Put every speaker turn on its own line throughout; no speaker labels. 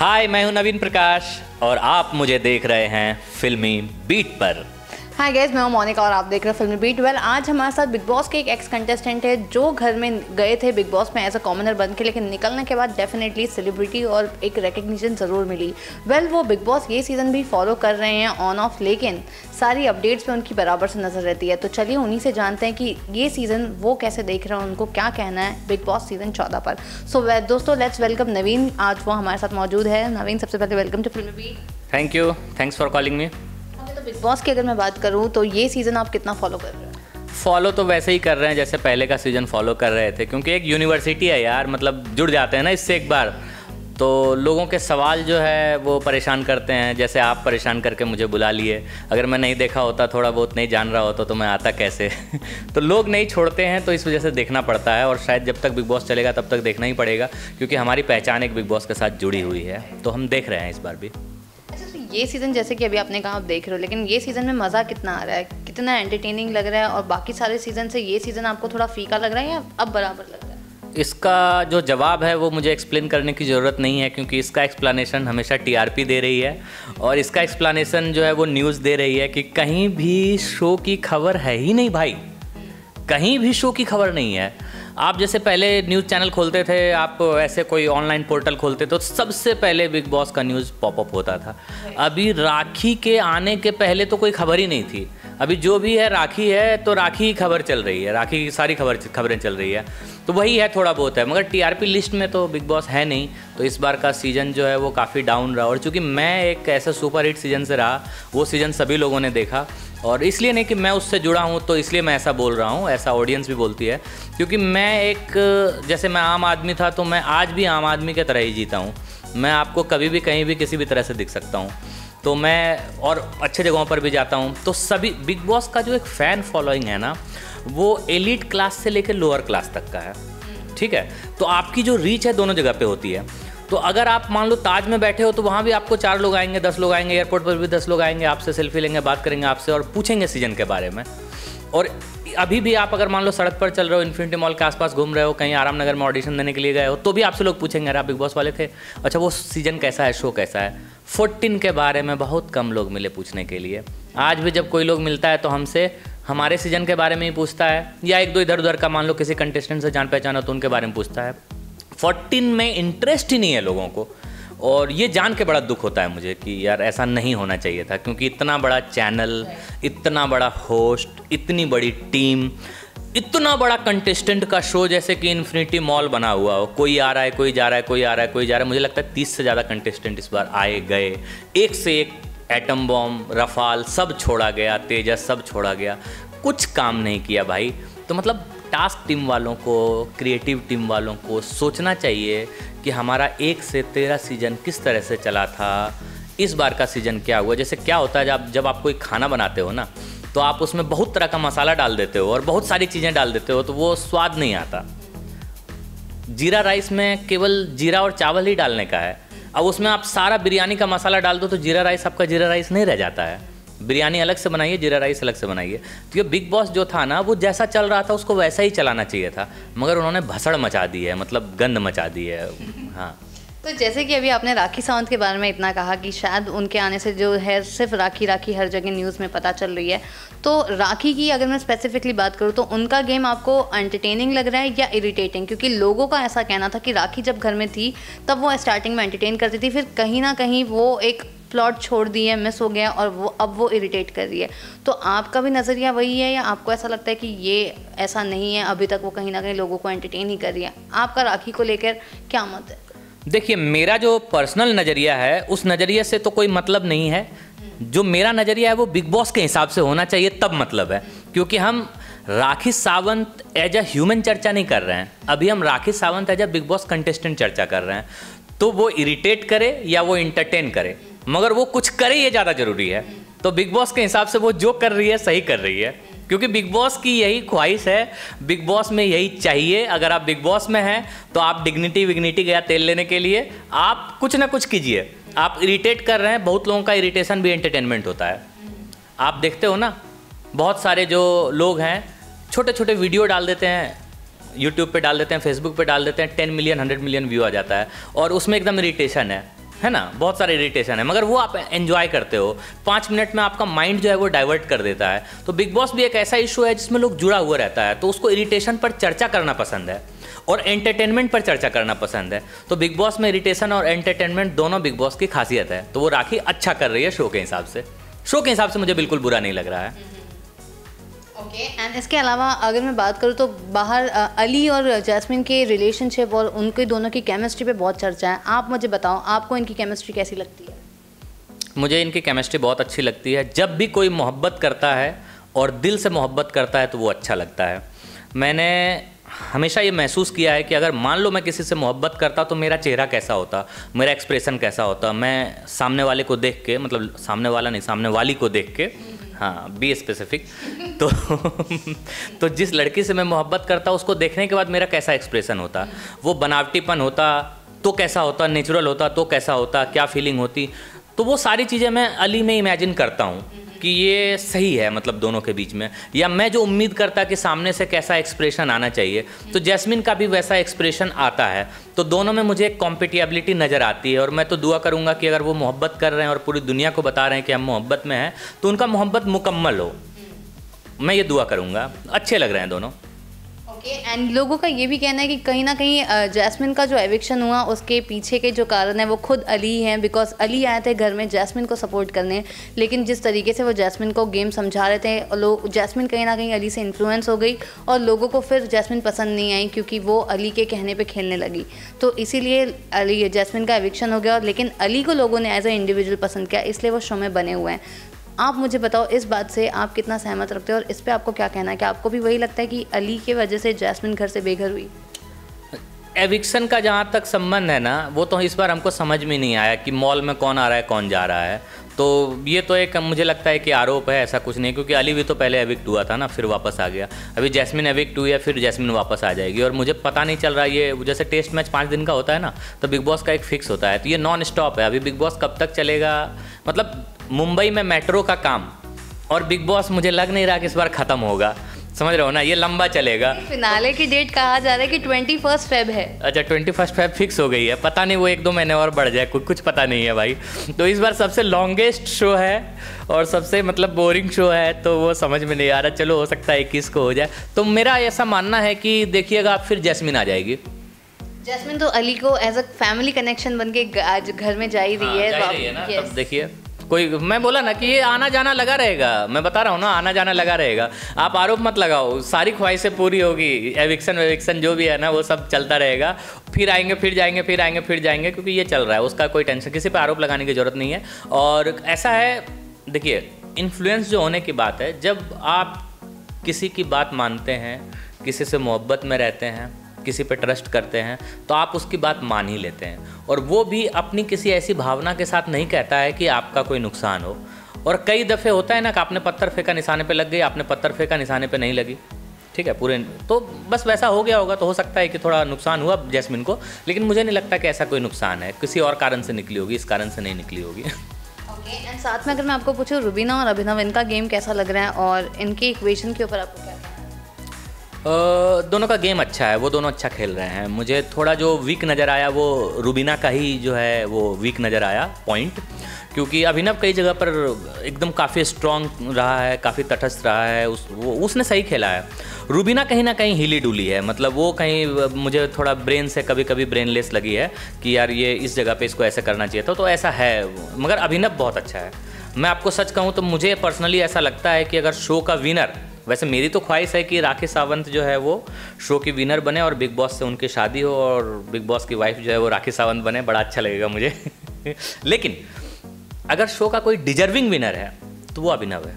हाय, मैं हूं नवीन प्रकाश और आप मुझे देख रहे हैं फिल्मी बीट पर।
हाय गाइस, मैं हूं मोनिका और आप देख रहे हैं फिल्मी बीट। आज हमारे साथ बिग बॉस के एक एक्स कंटेस्टेंट है जो घर में गए थे बिग बॉस में एज अ कॉमनर बन के, लेकिन निकलने के बाद डेफिनेटली सेलिब्रिटी और एक रिकग्निशन ज़रूर मिली। वो बिग बॉस ये सीज़न भी फॉलो कर रहे हैं ऑन ऑफ, लेकिन सारी अपडेट्स पे उनकी बराबर से नज़र रहती है। तो चलिए उन्हीं से जानते हैं कि ये सीज़न वो कैसे देख रहे हैं, उनको क्या कहना है बिग बॉस सीज़न 14 पर। दोस्तों लेट्स वेलकम नवीन, आज वो हमारे साथ मौजूद है। नवीन, सबसे पहले welcome to Filmibeat.
Thank you, thanks for calling me.
Bigg Boss की अगर मैं बात करूं तो ये सीज़न आप कितना फॉलो कर रहे हैं?
फॉलो तो वैसे ही कर रहे हैं जैसे पहले का सीज़न फॉलो कर रहे थे, क्योंकि एक यूनिवर्सिटी है यार, मतलब जुड़ जाते हैं ना इससे एक बार, तो लोगों के सवाल जो है वो परेशान करते हैं। जैसे आप परेशान करके मुझे बुला लिए, अगर मैं नहीं देखा होता, थोड़ा बहुत नहीं जान रहा होता तो मैं आता कैसे तो लोग नहीं छोड़ते हैं, तो इस वजह से देखना पड़ता है। और शायद जब तक बिग बॉस चलेगा तब तक देखना ही पड़ेगा, क्योंकि हमारी पहचान एक बिग बॉस के साथ जुड़ी हुई है, तो हम देख रहे हैं इस बार भी।
ये सीज़न जैसे कि अभी आपने कहा आप देख रहे हो, लेकिन ये सीज़न में मज़ा कितना आ रहा है, कितना एंटरटेनिंग लग रहा है, और बाकी सारे सीज़न से ये सीज़न आपको थोड़ा फीका लग रहा है या अब बराबर लग रहा है?
इसका जो जवाब है वो मुझे एक्सप्लेन करने की ज़रूरत नहीं है, क्योंकि इसका एक्सप्लेनेशन हमेशा टीआरपी दे रही है, और इसका एक्सप्लेनेशन जो है वो न्यूज़ दे रही है कि कहीं भी शो की खबर है ही नहीं भाई, कहीं भी शो की खबर नहीं है। आप जैसे पहले न्यूज़ चैनल खोलते थे, आप ऐसे कोई ऑनलाइन पोर्टल खोलते तो सबसे पहले बिग बॉस का न्यूज़ पॉपअप होता था। अभी राखी के आने के पहले तो कोई खबर ही नहीं थी। अभी जो भी है राखी है तो राखी की खबर चल रही है, राखी की सारी खबरें चल रही है, तो वही है, थोड़ा बहुत है, मगर टीआरपी लिस्ट में तो बिग बॉस है नहीं। तो इस बार का सीज़न जो है वो काफ़ी डाउन रहा, और चूँकि मैं एक ऐसा सुपर हिट सीज़न से रहा, वो सीज़न सभी लोगों ने देखा, और इसलिए नहीं कि मैं उससे जुड़ा हूँ तो इसलिए मैं ऐसा बोल रहा हूँ, ऐसा ऑडियंस भी बोलती है, क्योंकि मैं एक जैसे मैं आम आदमी था तो मैं आज भी आम आदमी की तरह ही जीता हूँ। मैं आपको कभी भी कहीं भी किसी भी तरह से दिख सकता हूँ, तो मैं और अच्छे जगहों पर भी जाता हूँ। तो सभी बिग बॉस का जो एक फ़ैन फॉलोइंग है ना, वो एलिट क्लास से लेकर लोअर क्लास तक का है, ठीक है। तो आपकी जो रीच है दोनों जगह पे होती है। तो अगर आप मान लो ताज में बैठे हो तो वहाँ भी आपको 4 लोग आएंगे, 10 लोग आएंगे, एयरपोर्ट पर भी 10 लोग आएंगे, आपसे सेल्फी लेंगे, बात करेंगे आपसे और पूछेंगे सीजन के बारे में। और अभी भी आप अगर मान लो सड़क पर चल रहे हो, इन्फिनिटी मॉल के आसपास घूम रहे हो, कहीं आराम नगर में ऑडिशन देने के लिए गए हो, तो भी आपसे लोग पूछेंगे अरे आप बिग बॉस वाले थे, अच्छा वो सीजन कैसा है, शो कैसा है। 14 के बारे में बहुत कम लोग मिले पूछने के लिए। आज भी जब कोई लोग मिलता है तो हमसे हमारे सीजन के बारे में ही पूछता है, या एक दो इधर उधर का मान लो किसी कंटेस्टेंट से जान पहचान हो तो उनके बारे में पूछता है। 14 में इंटरेस्ट ही नहीं है लोगों को, और ये जान के बड़ा दुख होता है मुझे कि यार ऐसा नहीं होना चाहिए था, क्योंकि इतना बड़ा चैनल, इतना बड़ा होस्ट, इतनी बड़ी टीम, इतना बड़ा कंटेस्टेंट का शो, जैसे कि इन्फिनिटी मॉल बना हुआ हो, कोई आ रहा है, कोई जा रहा है, कोई आ रहा है, कोई जा रहा है। मुझे लगता है 30 से ज़्यादा कंटेस्टेंट इस बार आए गए, एक से एक एटम बॉम्ब, रफाल सब छोड़ा गया, तेजस सब छोड़ा गया, कुछ काम नहीं किया भाई। तो मतलब टास्क टीम वालों को, क्रिएटिव टीम वालों को सोचना चाहिए कि हमारा 1 से 13 सीज़न किस तरह से चला था, इस बार का सीज़न क्या हुआ। जैसे क्या होता है जब आप कोई खाना बनाते हो ना, तो आप उसमें बहुत तरह का मसाला डाल देते हो और बहुत सारी चीज़ें डाल देते हो, तो वो स्वाद नहीं आता। जीरा राइस में केवल जीरा और चावल ही डालने का है, अब उसमें आप सारा बिरयानी का मसाला डाल दो तो जीरा राइस आपका जीरा राइस नहीं रह जाता है। बिरयानी अलग से बनाइए, जीरा राइस अलग से बनाइए। तो ये बिग बॉस जो था ना, वो जैसा चल रहा था उसको वैसा ही चलाना चाहिए था, मगर उन्होंने भसड़ मचा दी है, मतलब गंद मचा दी है। हाँ,
तो जैसे कि अभी आपने राखी सावंत के बारे में इतना कहा कि शायद उनके आने से जो है सिर्फ राखी राखी हर जगह न्यूज़ में पता चल रही है, तो राखी की अगर मैं स्पेसिफिकली बात करूँ तो उनका गेम आपको एंटरटेनिंग लग रहा है या इरिटेटिंग? क्योंकि लोगों का ऐसा कहना था कि राखी जब घर में थी तब वो स्टार्टिंग में एंटरटेन करती थी, फिर कहीं ना कहीं वो एक प्लॉट छोड़ दिए, मिस हो गया, और वो अब वो इरिटेट कर रही है। तो आपका भी नज़रिया वही है या आपको ऐसा लगता है कि ये ऐसा नहीं है, अभी तक वो कहीं ना कहीं लोगों को एंटरटेन ही कर रही है? आपका राखी को लेकर क्या मत है?
देखिए, मेरा जो पर्सनल नज़रिया है उस नज़रिए से तो कोई मतलब नहीं है। जो मेरा नज़रिया है वो बिग बॉस के हिसाब से होना चाहिए, तब मतलब है। क्योंकि हम Rakhi Sawant as a human चर्चा नहीं कर रहे हैं, अभी हम Rakhi Sawant as a Bigg Boss contestant चर्चा कर रहे हैं। तो वो इरिटेट करे या वो इंटरटेन करे, मगर वो कुछ करे, ये ज़्यादा ज़रूरी है। तो बिग बॉस के हिसाब से वो जो कर रही है सही कर रही है, क्योंकि बिग बॉस की यही ख्वाहिश है, बिग बॉस में यही चाहिए। अगर आप बिग बॉस में हैं तो आप डिग्निटी विग्निटी गया तेल लेने के लिए, आप कुछ ना कुछ कीजिए। आप इरिटेट कर रहे हैं, बहुत लोगों का इरिटेशन भी एंटरटेनमेंट होता है। आप देखते हो ना, बहुत सारे जो लोग हैं छोटे छोटे वीडियो डाल देते हैं, यूट्यूब पे डाल देते हैं, फेसबुक पे डाल देते हैं, 10 मिलियन 100 मिलियन व्यू आ जाता है, और उसमें एकदम इरिटेशन है। है ना, बहुत सारे इरिटेशन है, मगर वो आप एंजॉय करते हो, 5 मिनट में आपका माइंड जो है वो डाइवर्ट कर देता है। तो बिग बॉस भी एक ऐसा इशू है जिसमें लोग जुड़ा हुआ रहता है, तो उसको इरिटेशन पर चर्चा करना पसंद है और एंटरटेनमेंट पर चर्चा करना पसंद है। तो बिग बॉस में इरिटेशन और एंटरटेनमेंट दोनों बिग बॉस की खासियत है। तो वो राखी अच्छा कर रही है शो के हिसाब से, मुझे बिल्कुल बुरा नहीं लग रहा है।
ओके, एंड इसके अलावा अगर मैं बात करूँ तो बाहर अली और जैस्मिन के रिलेशनशिप और उनके दोनों की केमिस्ट्री पे बहुत चर्चा है। आप मुझे बताओ, आपको इनकी केमिस्ट्री कैसी लगती है?
मुझे इनकी केमिस्ट्री बहुत अच्छी लगती है। जब भी कोई मोहब्बत करता है और दिल से मोहब्बत करता है तो वो अच्छा लगता है। मैंने हमेशा ये महसूस किया है कि अगर मान लो मैं किसी से मोहब्बत करता तो मेरा चेहरा कैसा होता, मेरा एक्सप्रेशन कैसा होता, मैं सामने वाले को देख के, मतलब सामने वाला नहीं, सामने वाली को देख के, हाँ बी स्पेसिफिक, तो जिस लड़की से मैं मोहब्बत करता उसको देखने के बाद मेरा कैसा एक्सप्रेशन होता, वो बनावटीपन होता तो कैसा होता, नेचुरल होता तो कैसा होता, क्या फीलिंग होती। तो वो सारी चीज़ें मैं अली में इमेजिन करता हूँ कि ये सही है, मतलब दोनों के बीच में, या मैं जो उम्मीद करता कि सामने से कैसा एक्सप्रेशन आना चाहिए तो जैस्मिन का भी वैसा एक्सप्रेशन आता है। तो दोनों में मुझे एक कॉम्पिटिबिलिटी नज़र आती है और मैं तो दुआ करूँगा कि अगर वो मोहब्बत कर रहे हैं और पूरी दुनिया को बता रहे हैं कि हम मोहब्बत में हैं तो उनका मोहब्बत मुकम्मल हो। मैं ये दुआ करूँगा। अच्छे लग रहे हैं दोनों।
ओके, एंड लोगों का ये भी कहना है कि कहीं ना कहीं जैस्मिन का जो एविक्शन हुआ उसके पीछे के जो कारण है वो खुद अली हैं, बिकॉज अली आए थे घर में जैस्मिन को सपोर्ट करने, लेकिन जिस तरीके से वो जैस्मिन को गेम समझा रहे थे लोग, जैस्मिन कहीं ना कहीं अली से इन्फ्लुएंस हो गई और लोगों को फिर जैस्मिन पसंद नहीं आई क्योंकि वो अली के कहने पे खेलने लगी। तो इसीलिए अली जैस्मिन का एविक्शन हो गया, लेकिन अली को लोगों ने एज ए इंडिविजुअल पसंद किया, इसलिए वो शो में बने हुए हैं। आप मुझे बताओ इस बात से आप कितना सहमत रखते हो और इस पे आपको क्या कहना है? कि आपको भी वही लगता है कि अली के वजह से जैस्मिन घर से बेघर हुई?
एविक्शन का जहाँ तक संबंध है ना, वो तो इस बार हमको समझ में नहीं आया कि मॉल में कौन आ रहा है कौन जा रहा है। तो ये तो एक मुझे लगता है कि आरोप है, ऐसा कुछ नहीं, क्योंकि अली भी तो पहले एविक्ट हुआ था ना, फिर वापस आ गया। अभी जैस्मिन एविक्ट हुई है, फिर जैस्मिन वापस आ जाएगी। और मुझे पता नहीं चल रहा, ये जैसे टेस्ट मैच 5 दिन का होता है ना, तो बिग बॉस का एक फिक्स होता है, तो ये नॉन स्टॉप है। अभी बिग बॉस कब तक चलेगा, मतलब मुंबई में मेट्रो का काम और बिग बॉस मुझे लग नहीं रहा कि इस बार ख़त्म होगा, समझ रहे हो ना, ये लंबा चलेगा।
फिनाले की डेट कहा जा रहा है कि 21 फेब है।
अच्छा 21 फेब फिक्स हो गई है, पता नहीं वो 1-2 महीने और बढ़ जाए, कुछ पता नहीं है भाई। तो इस बार सबसे लॉन्गेस्ट शो है और सबसे मतलब बोरिंग शो है, तो वो समझ में नहीं आ रहा। चलो हो सकता है 21 को हो जाए। तो मेरा ऐसा मानना है कि देखिएगा आप, फिर जैस्मिन आ जाएगी।
जैस्मिन तो अली को एज अ फैमिली कनेक्शन बन के आज घर में जा ही रही है,
जा रही है ना। तब देखिए कोई, मैं बोला ना कि ये आना जाना लगा रहेगा, मैं बता रहा हूँ ना, आना जाना लगा रहेगा। आप आरोप मत लगाओ, सारी ख्वाहिशें पूरी होगी, एविक्शन जो भी है ना वो सब चलता रहेगा। फिर आएंगे फिर जाएंगे, फिर आएंगे फिर जाएंगे, क्योंकि ये चल रहा है, उसका कोई टेंशन, किसी पे आरोप लगाने की जरूरत नहीं है। और ऐसा है, देखिए इन्फ्लुएंस जो होने की बात है, जब आप किसी की बात मानते हैं, किसी से मोहब्बत में रहते हैं, किसी पे ट्रस्ट करते हैं, तो आप उसकी बात मान ही लेते हैं। और वो भी अपनी किसी ऐसी भावना के साथ नहीं कहता है कि आपका कोई नुकसान हो। और कई दफ़े होता है ना कि आपने पत्थर फेंका निशाने पे लग गई, आपने पत्थर फेंका निशाने पे नहीं लगी, ठीक है पूरे, तो बस वैसा हो गया होगा। तो हो सकता है कि थोड़ा नुकसान हुआ जैस्मिन को, लेकिन मुझे नहीं लगता कि ऐसा कोई नुकसान है, किसी और कारण से निकली होगी, इस कारण से नहीं निकली होगी।
ओके, एंड साथ में अगर मैं आपको पूछूं रुबीना और अभिनव, इनका गेम कैसा लग रहा है और इनके इक्वेशन के ऊपर आपको क्या?
दोनों का गेम अच्छा है, वो दोनों अच्छा खेल रहे हैं। मुझे थोड़ा जो वीक नज़र आया वो रुबीना का ही जो है वो वीक नज़र आया पॉइंट, क्योंकि अभिनव कई जगह पर एकदम काफ़ी स्ट्रॉन्ग रहा है, काफ़ी तटस्थ रहा है, उसने सही खेला है। रुबीना कहीं ना कहीं हिली डुली है, मतलब वो कहीं मुझे थोड़ा ब्रेन से कभी कभी ब्रेनलेस लगी है कि यार ये इस जगह पे इसको ऐसे करना चाहिए था, तो ऐसा है। मगर अभिनव बहुत अच्छा है। मैं आपको सच कहूँ तो मुझे पर्सनली ऐसा लगता है कि अगर शो का विनर, वैसे मेरी तो ख्वाहिश है कि राखी सावंत जो है वो शो की विनर बने और बिग बॉस से उनकी शादी हो और बिग बॉस की वाइफ जो है वो राखी सावंत बने, बड़ा अच्छा लगेगा मुझे। लेकिन अगर शो का कोई डिजर्विंग विनर है तो वो अभिनव है,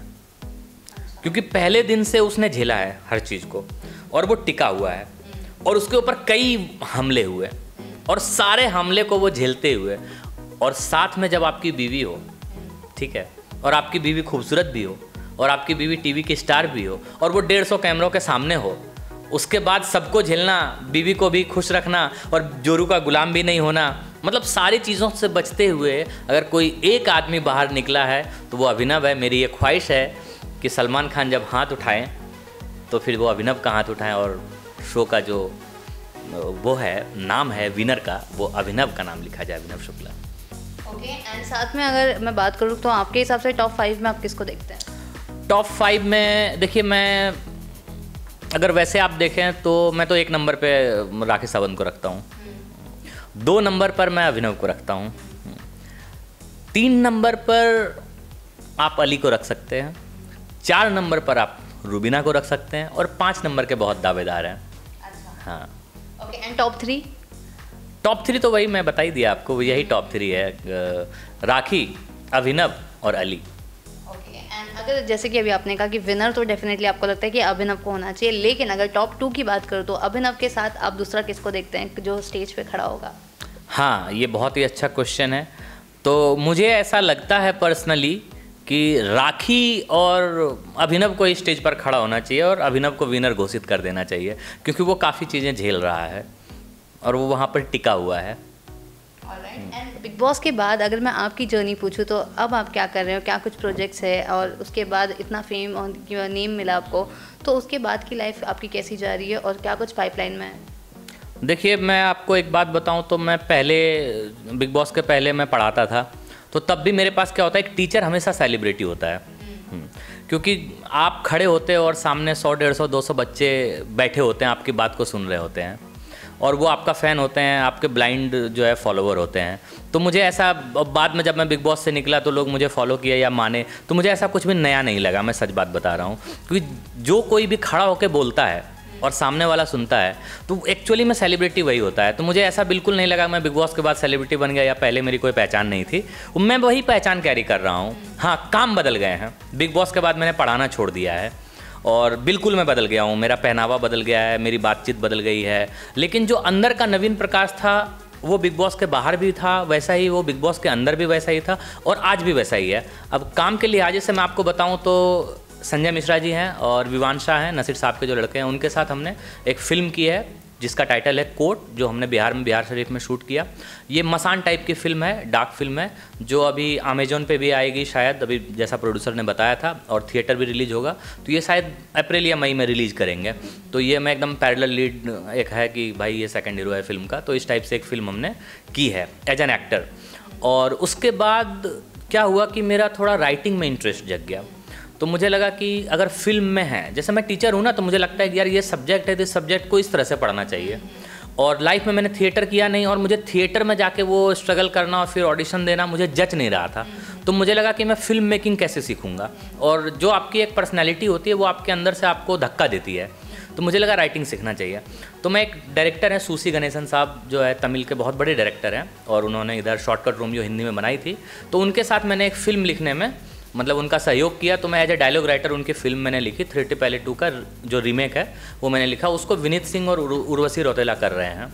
क्योंकि पहले दिन से उसने झेला है हर चीज़ को और वो टिका हुआ है और उसके ऊपर कई हमले हुए और सारे हमले को वो झेलते हुए, और साथ में जब आपकी बीवी हो, ठीक है, और आपकी बीवी खूबसूरत भी हो और आपकी बीवी टीवी की स्टार भी हो और वो 150 कैमरों के सामने हो, उसके बाद सबको झेलना, बीवी को भी खुश रखना और जोरू का गुलाम भी नहीं होना, मतलब सारी चीज़ों से बचते हुए अगर कोई एक आदमी बाहर निकला है तो वो अभिनव है। मेरी ये ख्वाहिश है कि सलमान खान जब हाथ उठाएं तो फिर वो अभिनव का हाथ उठाएं और शो का जो वो है नाम है विनर का, वो अभिनव का नाम लिखा जाए, अभिनव शुक्ला।
ओके, एंड साथ में अगर मैं बात करूँ तो आपके हिसाब से टॉप 5 में आप किसको देखते हैं?
टॉप 5 में देखिए, मैं अगर वैसे आप देखें तो मैं तो 1 नंबर पे राखी सावंत को रखता हूँ, 2 नंबर पर मैं अभिनव को रखता हूँ, 3 नंबर पर आप अली को रख सकते हैं, 4 नंबर पर आप रूबीना को रख सकते हैं और 5 नंबर के बहुत दावेदार हैं।
अच्छा,
हाँ।
Okay, and top 3?
टॉप 3 तो वही मैं बता ही दिया आपको, यही टॉप 3 है, राखी, अभिनव और अली।
ओके, एंड अगर जैसे कि अभी आपने कहा कि विनर तो डेफिनेटली आपको लगता है कि अभिनव को होना चाहिए, लेकिन अगर टॉप 2 की बात करूँ तो अभिनव के साथ आप दूसरा किसको देखते हैं जो स्टेज पे खड़ा होगा?
हाँ, ये बहुत ही अच्छा क्वेश्चन है। तो मुझे ऐसा लगता है पर्सनली कि राखी और अभिनव को इस स्टेज पर खड़ा होना चाहिए और अभिनव को विनर घोषित कर देना चाहिए, क्योंकि वो काफ़ी चीज़ें झेल रहा है और वो वहाँ पर टिका हुआ है।
एंड बिग बॉस के बाद अगर मैं आपकी जर्नी पूछूं तो अब आप क्या कर रहे हो, क्या कुछ प्रोजेक्ट्स है, और उसके बाद इतना फेम और नेम मिला आपको, तो उसके बाद की लाइफ आपकी कैसी जा रही है और क्या कुछ पाइपलाइन में है?
देखिए, मैं आपको एक बात बताऊं तो मैं पहले बिग बॉस के पहले मैं पढ़ाता था, तो तब भी मेरे पास क्या होता है, एक टीचर हमेशा सेलिब्रिटी होता है। क्योंकि आप खड़े होते हैं और सामने 100, 150, 200 बच्चे बैठे होते हैं, आपकी बात को सुन रहे होते हैं और वो आपका फ़ैन होते हैं, आपके ब्लाइंड जो है फॉलोवर होते हैं। तो मुझे ऐसा, बाद में जब मैं बिग बॉस से निकला तो लोग मुझे फॉलो किए या माने, तो मुझे ऐसा कुछ भी नया नहीं लगा, मैं सच बात बता रहा हूँ। क्योंकि जो कोई भी खड़ा होकर बोलता है और सामने वाला सुनता है तो एक्चुअली में सेलिब्रिटी वही होता है। तो मुझे ऐसा बिल्कुल नहीं लगा मैं बिग बॉस के बाद सेलिब्रिटी बन गया या पहले मेरी कोई पहचान नहीं थी, मैं वही पहचान कैरी कर रहा हूँ। हाँ, काम बदल गए हैं। बिग बॉस के बाद मैंने पढ़ाना छोड़ दिया है और बिल्कुल मैं बदल गया हूँ, मेरा पहनावा बदल गया है, मेरी बातचीत बदल गई है। लेकिन जो अंदर का नवीन प्रकाश था वो बिग बॉस के बाहर भी था वैसा ही, वो बिग बॉस के अंदर भी वैसा ही था और आज भी वैसा ही है। अब काम के लिहाज से मैं आपको बताऊँ तो संजय मिश्रा जी हैं और विवान शाह हैं, नसीर साहब के जो लड़के हैं, उनके साथ हमने एक फ़िल्म की है जिसका टाइटल है कोर्ट, जो हमने बिहार शरीफ में शूट किया। ये मसान टाइप की फ़िल्म है, डार्क फिल्म है, जो अभी अमेजोन पे भी आएगी शायद, अभी जैसा प्रोड्यूसर ने बताया था, और थिएटर भी रिलीज़ होगा। तो ये शायद अप्रैल या मई में रिलीज़ करेंगे। तो ये मैं एकदम पैरेलल लीड एक है कि भाई ये सेकंड हीरो है फिल्म का, तो इस टाइप से एक फ़िल्म हमने की है एज एन एक्टर। और उसके बाद क्या हुआ कि मेरा थोड़ा राइटिंग में इंटरेस्ट जग गया। तो मुझे लगा कि अगर फिल्म में है, जैसे मैं टीचर हूँ ना, तो मुझे लगता है कि यार ये सब्जेक्ट है, तो इस सब्जेक्ट को इस तरह से पढ़ना चाहिए। और लाइफ में मैंने थिएटर किया नहीं और मुझे थिएटर में जाके वो स्ट्रगल करना और फिर ऑडिशन देना मुझे जच नहीं रहा था। तो मुझे लगा कि मैं फिल्म मेकिंग कैसे सीखूंगा, और जो आपकी एक पर्सनैलिटी होती है वो आपके अंदर से आपको धक्का देती है। तो मुझे लगा राइटिंग सीखना चाहिए। तो मैं, एक डायरेक्टर है सूसी गणेशन साहब, जो है तमिल के बहुत बड़े डायरेक्टर हैं और उन्होंने इधर शॉर्टकट रोमियो हिंदी में बनाई थी, तो उनके साथ मैंने एक फ़िल्म लिखने में मतलब उनका सहयोग किया। तो मैं एज ए डायलॉग राइटर उनकी फिल्म मैंने लिखी, 3 पहले 2 का जो रीमेक है वो मैंने लिखा। उसको विनीत सिंह और उर्वशी रौतेला कर रहे हैं।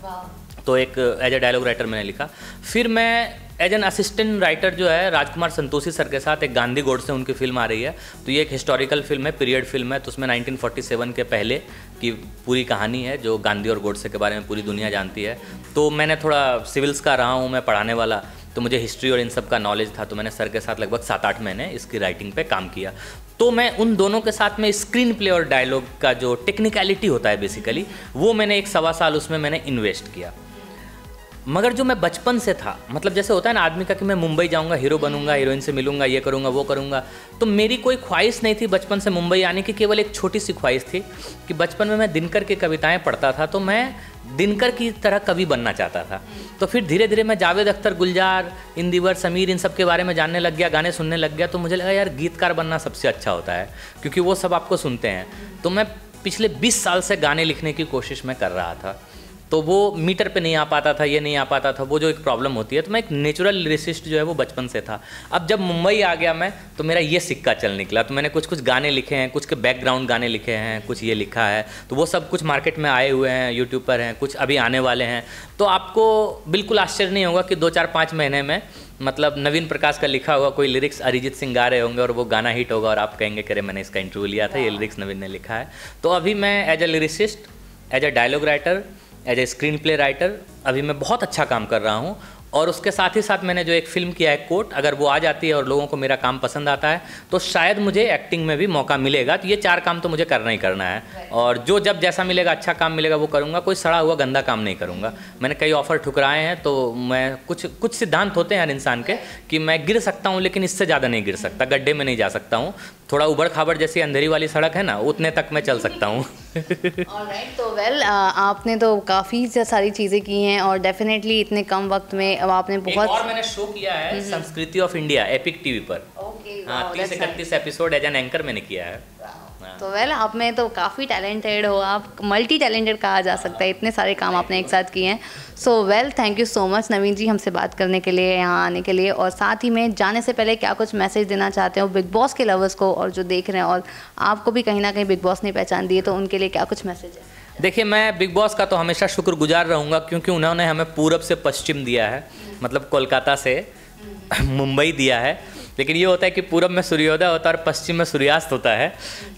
तो एक एज ए डायलॉग राइटर मैंने लिखा। फिर मैं एज एन असिस्टेंट राइटर जो है राजकुमार संतोषी सर के साथ एक गांधी गोड से उनकी फिल्म आ रही है। तो ये एक हिस्टोरिकल फिल्म है, पीरियड फिल्म है। तो उसमें 1947 के पहले की पूरी कहानी है जो गांधी और गोडसे के बारे में पूरी दुनिया जानती है। तो मैंने थोड़ा सिविल्स का रहा हूँ मैं पढ़ाने वाला, तो मुझे हिस्ट्री और इन सब का नॉलेज था। तो मैंने सर के साथ लगभग 7-8 महीने इसकी राइटिंग पे काम किया। तो मैं उन दोनों के साथ में स्क्रीन प्ले और डायलॉग का जो टेक्निकलिटी होता है बेसिकली, वो मैंने 1-1.25 साल उसमें मैंने इन्वेस्ट किया। मगर जो मैं बचपन से था, मतलब जैसे होता है ना आदमी का कि मैं मुंबई जाऊंगा, हीरो बनूंगा, हीरोइन से मिलूंगा, ये करूंगा वो करूंगा, तो मेरी कोई ख्वाहिश नहीं थी बचपन से मुंबई आने की। केवल एक छोटी सी ख्वाहिश थी कि बचपन में मैं दिनकर की कविताएं पढ़ता था, तो मैं दिनकर की तरह कवि बनना चाहता था। तो फिर धीरे धीरे मैं जावेद अख्तर, गुलजार, इंदिवर, समीर, इन सब के बारे में जानने लग गया, गाने सुनने लग गया। तो मुझे लगा यार गीतकार बनना सबसे अच्छा होता है, क्योंकि वो सब आपको सुनते हैं। तो मैं पिछले 20 साल से गाने लिखने की कोशिश मैं कर रहा था। तो वो मीटर पे नहीं आ पाता था, ये नहीं आ पाता था, वो जो एक प्रॉब्लम होती है। तो मैं एक नेचुरल लिरिसिस्ट जो है वो बचपन से था। अब जब मुंबई आ गया मैं, तो मेरा ये सिक्का चल निकला। तो मैंने कुछ गाने लिखे हैं, कुछ के बैकग्राउंड गाने लिखे हैं, कुछ ये लिखा है। तो वो सब कुछ मार्केट में आए हुए हैं, यूट्यूब पर हैं, कुछ अभी आने वाले हैं। तो आपको बिल्कुल आश्चर्य नहीं होगा कि 2-4-5 महीने में मतलब नवीन प्रकाश का लिखा हुआ कोई लिरिक्स अरिजीत सिंह गा रहे होंगे और वो गाना हिट होगा और आप कहेंगे कि मैंने इसका इंटरव्यू लिया था, ये लिरिक्स नवीन ने लिखा है। तो अभी मैं as a lyricist, as a dialogue writer, as a screenplay writer अभी मैं बहुत अच्छा काम कर रहा हूँ। और उसके साथ ही साथ मैंने जो एक फ़िल्म किया है कोर्ट, अगर वो आ जाती है और लोगों को मेरा काम पसंद आता है तो शायद मुझे एक्टिंग में भी मौका मिलेगा। तो ये 4 काम तो मुझे करना ही करना है, और जो जब जैसा मिलेगा, अच्छा काम मिलेगा वो करूँगा, कोई सड़ा हुआ गंदा काम नहीं करूँगा। मैंने कई ऑफ़र ठुकराए हैं, तो मैं कुछ सिद्धांत होते हैं हर इंसान के कि मैं गिर सकता हूँ लेकिन इससे ज़्यादा नहीं गिर सकता, गड्ढे में नहीं जा सकता हूँ। थोड़ा उबड़ खाबड़ जैसी अंधेरी वाली सड़क है ना, उतने तक मैं चल सकता हूँ।
ऑलराइट, तो वेल आपने तो काफ़ी सारी चीज़ें की हैं और डेफिनेटली इतने कम वक्त में आपने बहुत।
और मैंने शो किया है संस्कृति ऑफ इंडिया एपिक टीवी पर। हाँ, 30-31 एपिसोड एज एन एंकर मैंने किया है।
तो वेल आप में तो काफ़ी टैलेंटेड हो, आप मल्टी टैलेंटेड कहा जा सकता है, इतने सारे काम आपने एक साथ किए हैं। So well, thank you so much Naveen ji हमसे बात करने के लिए, यहाँ आने के लिए। और साथ ही में जाने से पहले क्या कुछ मैसेज देना चाहते हो बिग बॉस के लवर्स को, और जो देख रहे हैं और आपको भी कहीं ना कहीं बिग बॉस ने पहचान दी है, तो उनके लिए क्या कुछ मैसेज है?
देखिए, मैं बिग बॉस का तो हमेशा शुक्रगुजार रहूँगा, क्योंकि उन्होंने हमें पूरब से पश्चिम दिया है, मतलब कोलकाता से मुंबई दिया है। लेकिन ये होता है कि पूरब में सूर्योदय होता है और पश्चिम में सूर्यास्त होता है,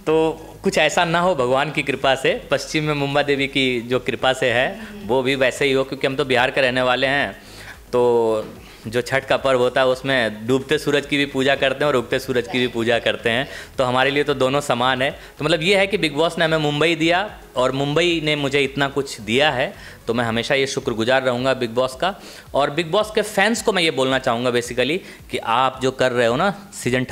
तो कुछ ऐसा ना हो भगवान की कृपा से, पश्चिम में मुंबा देवी की जो कृपा से है वो भी वैसे ही हो, क्योंकि हम तो बिहार के रहने वाले हैं। तो जो छठ का पर्व होता है उसमें डूबते सूरज की भी पूजा करते हैं और उगते सूरज की भी पूजा करते हैं, तो हमारे लिए तो दोनों समान है। तो मतलब ये है कि बिग बॉस ने हमें मुंबई दिया और मुंबई ने मुझे इतना कुछ दिया है, तो मैं हमेशा ये शुक्रगुजार रहूँगा बिग बॉस का। और बिग बॉस के फैंस को मैं ये बोलना चाहूँगा बेसिकली कि आप जो कर रहे हो ना सीजन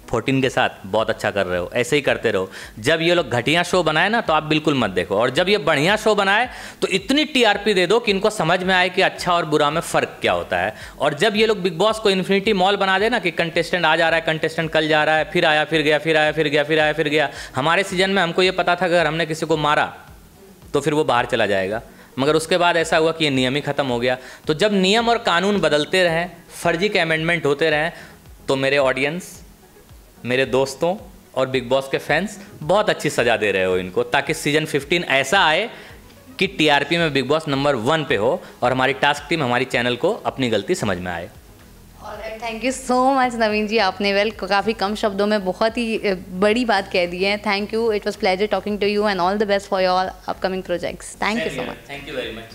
14 के साथ, बहुत अच्छा कर रहे हो, ऐसे ही करते रहो। जब ये लोग घटिया शो बनाए ना तो आप बिल्कुल मत देखो, और जब ये बढ़िया शो बनाए तो इतनी टीआरपी दे दो कि इनको समझ में आए कि अच्छा और बुरा में फ़र्क क्या होता है। और जब ये लोग बिग बॉस को इन्फिनिटी मॉल बना दे ना कि कंटेस्टेंट आज आ रहा है, कंटेस्टेंट कल जा रहा है, फिर आया फिर गया, फिर आया फिर गया, फिर आया फिर गया। हमारे सीजन में हमको ये पता था कि अगर हमने किसी को मारा तो फिर वो बाहर चला जाएगा, मगर उसके बाद ऐसा हुआ कि ये नियम ही ख़त्म हो गया। तो जब नियम और कानून बदलते रहें, फर्जी के अमेंडमेंट होते रहें, तो मेरे ऑडियंस, मेरे दोस्तों और बिग बॉस के फैंस बहुत अच्छी सज़ा दे रहे हो इनको, ताकि सीजन 15 ऐसा आए कि टीआरपी में बिग बॉस नंबर 1 पे हो और हमारी टास्क टीम हमारी चैनल को अपनी गलती समझ में आए।
Thank you so much Naveen जी, आपने वेल काफ़ी कम शब्दों में बहुत ही बड़ी बात कह दी है। Thank you, it was pleasure talking to you and all the best for your upcoming projects. Thank you so much.
Thank you very much.